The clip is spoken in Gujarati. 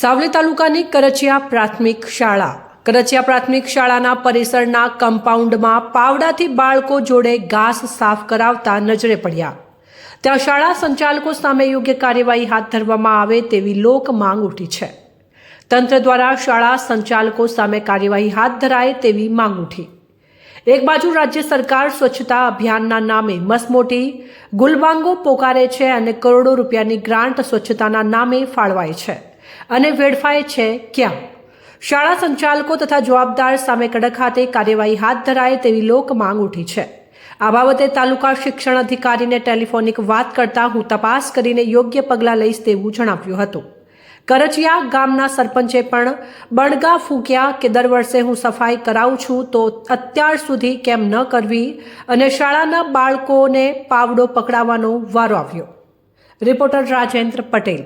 સાવલી તાલુકાની કરચિયા પ્રાથમિક શાળા કરચિયા પ્રાથમિક શાળાના પરિસરના કમ્પાઉન્ડમાં પાવડાથી બાળકો જોડે ઘાસ સાફ કરાવતા નજરે પડ્યા। ત્યાં શાળા સંચાલકો સામે યોગ્ય કાર્યવાહી હાથ ધરવામાં આવે તેવી લોક માંગ ઉઠી છે। તંત્ર દ્વારા શાળા સંચાલકો સામે કાર્યવાહી હાથ ધરાય તેવી માંગ ઉઠી। એક બાજુ રાજ્ય સરકાર સ્વચ્છતા અભિયાનના નામે મસમોટી ગુલબાંગો પોકારે છે અને કરોડો રૂપિયાની ગ્રાન્ટ સ્વચ્છતાના નામે ફાળવાય છે અને વેડફાય છે। ક્યાં શાળા સંચાલકો તથા જવાબદાર સામે કડક હાથે કાર્યવાહી હાથ ધરાય તેવી લોક માંગ ઉઠી છે। આ બાબતે તાલુકા શિક્ષણ અધિકારીને ટેલિફોનિક વાત કરતા હું તપાસ કરીને યોગ્ય પગલાં લઈશ તેવું જણાવ્યું હતું। કરચિયા ગામના સરપંચે પણ બણગા ફૂંક્યા કે દર વર્ષે હું સફાઈ કરાવું છું તો અત્યાર સુધી કેમ ન કરવી અને શાળાના બાળકોને પાવડો પકડાવવાનો વારો આવ્યો। રિપોર્ટર રાજેન્દ્ર પટેલ।